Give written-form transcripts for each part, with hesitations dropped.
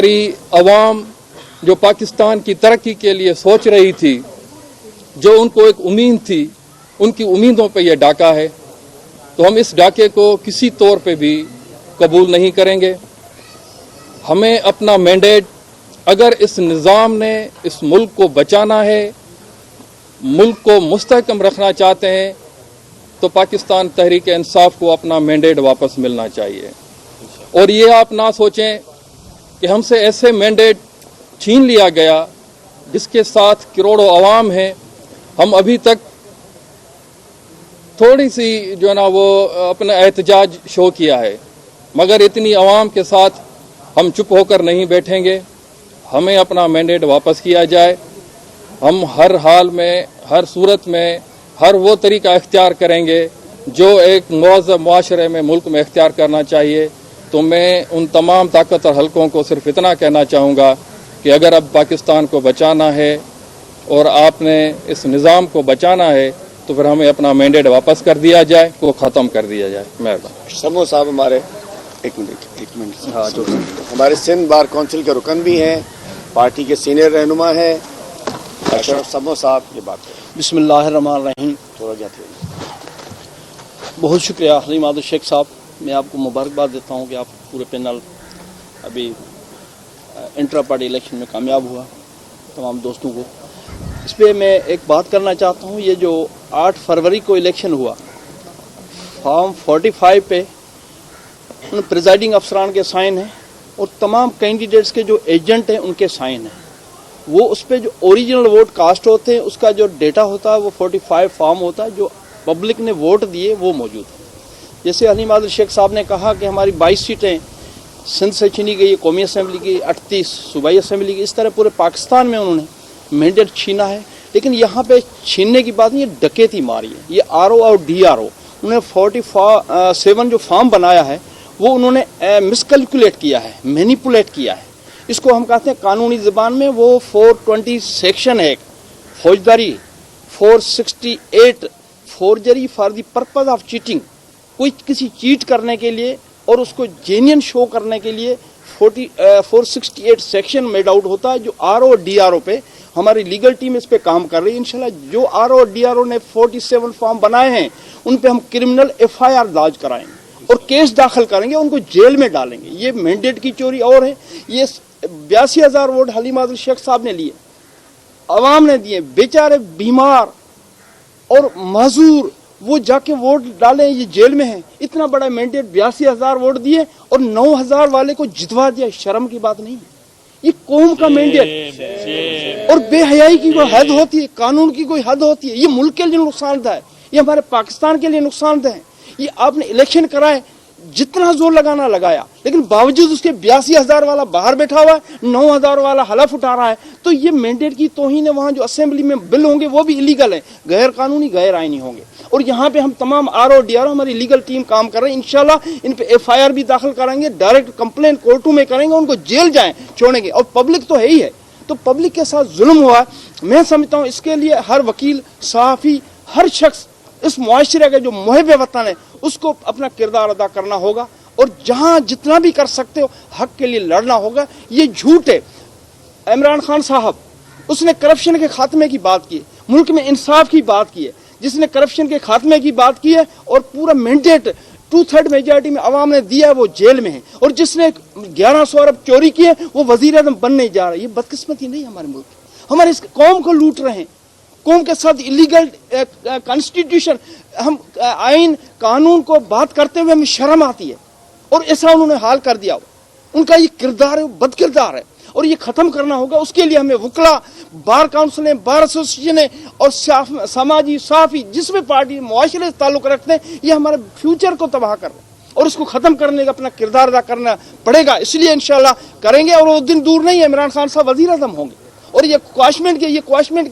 ہماری عوام جو پاکستان کی ترقی کے لیے سوچ رہی تھی، جو ان کو ایک امید تھی، ان کی امیدوں پہ یہ ڈاکہ ہے، تو ہم اس ڈاکے کو کسی طور پہ بھی قبول نہیں کریں گے۔ ہمیں اپنا مینڈیٹ، اگر اس نظام نے اس ملک کو بچانا ہے، ملک کو مستحکم رکھنا چاہتے ہیں، تو پاکستان تحریک انصاف کو اپنا مینڈیٹ واپس ملنا چاہیے۔ اور یہ آپ نہ سوچیں کہ ہم سے ایسے مینڈیٹ چھین لیا گیا جس کے ساتھ کروڑوں عوام ہیں۔ ہم ابھی تک تھوڑی سی جو ہے نا وہ اپنا احتجاج شو کیا ہے، مگر اتنی عوام کے ساتھ ہم چپ ہو کر نہیں بیٹھیں گے۔ ہمیں اپنا مینڈیٹ واپس کیا جائے۔ ہم ہر حال میں، ہر صورت میں، ہر وہ طریقہ اختیار کریں گے جو ایک مہذب معاشرے میں ملک میں اختیار کرنا چاہیے۔ تو میں ان تمام طاقتور حلقوں کو صرف اتنا کہنا چاہوں گا کہ اگر اب پاکستان کو بچانا ہے اور آپ نے اس نظام کو بچانا ہے تو پھر ہمیں اپنا مینڈیٹ واپس کر دیا جائے، کو ختم کر دیا جائے۔ مہربانی۔ سمو صاحب ہمارے ایک منٹ ہمارے سندھ بار کونسل کے رکن بھی ہیں، پارٹی کے سینئر رہنما ہیں، اشرف سمو صاحب یہ بات کریں۔ بسم اللہ الرحمن الرحیم۔ تھوڑا جاتے بہت شکریہ حلیم عادل شیخ صاحب، میں آپ کو مبارکباد دیتا ہوں کہ آپ پورے پینل ابھی انٹرا پارٹی الیکشن میں کامیاب ہوا۔ تمام دوستوں کو اس پہ میں ایک بات کرنا چاہتا ہوں، یہ جو 8 فروری کو الیکشن ہوا، فارم 45 پہ ان پریزائڈنگ افسران کے سائن ہیں اور تمام کینڈیڈیٹس کے جو ایجنٹ ہیں ان کے سائن ہیں۔ وہ اس پہ جو اوریجنل ووٹ کاسٹ ہوتے ہیں اس کا جو ڈیٹا ہوتا ہے وہ 45 فارم ہوتا ہے، جو پبلک نے ووٹ دیے وہ موجود ہے۔ جیسے حلیم عادل شیخ صاحب نے کہا کہ ہماری 22 سیٹیں سندھ سے چھینی گئی، قومی اسمبلی کی 38 صوبائی اسمبلی کی، اس طرح پورے پاکستان میں انہوں نے مینڈیٹ چھینا ہے۔ لیکن یہاں پہ چھیننے کی بات نہیں، یہ ڈکیتی ماری ہے۔ یہ آر او اور ڈی آر او انہوں نے 47 جو فارم بنایا ہے وہ انہوں نے مس کیلکولیٹ کیا ہے، مینیپولیٹ کیا ہے۔ اس کو ہم کہتے ہیں قانونی زبان میں وہ 420 سیکشن ہے، فوجداری 468 forgery for the purpose of cheating, کوئی کسی چیٹ کرنے کے لیے اور اس کو جینین شو کرنے کے لیے 468 سیکشن میڈ آؤٹ ہوتا ہے، جو R O D R O پہ ہماری لیگل ٹیم اس پہ کام کر رہی ہے۔ انشاءاللہ جو R O D R O نے 47 فارم بنائے ہیں ان پہ ہم کرمنل FIR درج کرائیں گے اور کیس داخل کریں گے، ان کو جیل میں ڈالیں گے۔ یہ مینڈیٹ کی چوری اور ہے۔ یہ 82,000 ووٹ حلیم عادل شیخ صاحب نے لیے، عوام نے دیے، بیچارے بیمار اور معذور وہ جا کے ووٹ ڈالیں، یہ جیل میں ہیں۔ اتنا بڑا مینڈیٹ 82,000 ووٹ دیے اور 9,000 والے کو جتوا دیا۔ شرم کی بات نہیں ہے، یہ قوم کا مینڈیٹ۔ اور بے حیائی کی کوئی حد ہوتی ہے، قانون کی کوئی حد ہوتی ہے؟ یہ ملک کے لیے نقصان دہ ہے، یہ ہمارے پاکستان کے لیے نقصان دہ ہے۔ یہ آپ نے الیکشن کرائے، جتنا زور لگانا لگایا، لیکن باوجود اس کے 82,000 والا باہر بیٹھا ہوا ہے، 9,000 والا حلف اٹھا رہا ہے۔ تو یہ مینڈیٹ کی توہین ہے۔ وہاں جو اسمبلی میں بل ہوں گے وہ بھی الیگل ہیں، غیر قانونی، غیر آئینی ہوں گے۔ اور یہاں پہ ہم تمام R O D R O ہماری لیگل ٹیم کام کر رہے ہیں۔ انشاءاللہ ان پہ FIR بھی داخل کریں گے، ڈائریکٹ کمپلین کورٹوں میں کریں گے، ان کو جیل جائیں چھوڑیں گے۔ اور پبلک تو ہے ہی ہے، تو پبلک کے ساتھ ظلم ہوا ہے۔ میں سمجھتا ہوں اس کے لیے ہر وکیل، صحافی، ہر شخص اس معاشرے کا جو محب وطن ہے اس کو اپنا کردار ادا کرنا ہوگا اور جہاں جتنا بھی کر سکتے ہو حق کے لیے لڑنا ہوگا۔ یہ جھوٹ ہے۔ عمران خان صاحب، اس نے کرپشن کے خاتمے کی بات کی ہے، ملک میں انصاف کی بات کی ہے۔ جس نے کرپشن کے خاتمے کی بات کی ہے اور پورا مینڈیٹ 2/3 میجارٹی میں عوام نے دیا ہے، وہ جیل میں ہے۔ اور جس نے 1100 ارب چوری کی ہے وہ وزیر اعظم بننے جا رہا ہے۔ یہ بدقسمتی نہیں ہمارے ملک کی، ہمارے اس قوم کو لوٹ رہے ہیں، قوم کے ساتھ الیگل کانسٹیٹیوشن، ہم آئین قانون کو بات کرتے ہوئے ہمیں شرم آتی ہے۔ اور ایسا انہوں نے حال کر دیا، ان کا یہ کردار ہے، بد کردار ہے اور یہ ختم کرنا ہوگا۔ اس کے لیے ہمیں وکلا، بار کاؤنسلیں، بار ایسوسیشنیں اور سماجی، صحافی، جس بھی پارٹی معاشرے سے تعلق رکھتے ہیں، یہ ہمارے فیوچر کو تباہ کر رہے ہیں اور اس کو ختم کرنے کا اپنا کردار ادا کرنا پڑے گا۔ اس لیے انشاءاللہ کریں گے اور وہ دن دور نہیں ہے، عمران خان صاحب وزیر اعظم ہوں گے اور یہ کواشمنٹ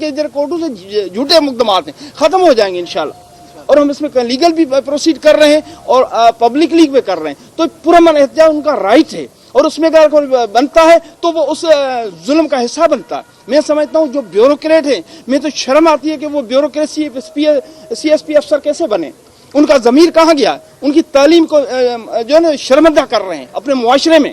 کے ادھر کورٹوں سے جھوٹے مقدمات ہیں، ختم ہو جائیں گے انشاءاللہ۔ اور ہم اس میں لیگل بھی پروسیڈ کر رہے ہیں اور پبلک لیگ بھی کر رہے ہیں۔ تو پرامن احتجاج ان کا رائٹ ہے اور اس میں اگر کوئی بنتا ہے تو وہ اس ظلم کا حصہ بنتا ہے۔ میں سمجھتا ہوں جو بیوروکریٹ ہیں، میں تو شرم آتی ہے کہ وہ بیوروکریسی CSP افسر کیسے بنے، ان کا ضمیر کہاں گیا؟ ان کی تعلیم کو جو ہے نا شرمندہ کر رہے ہیں اپنے معاشرے میں۔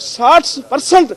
60%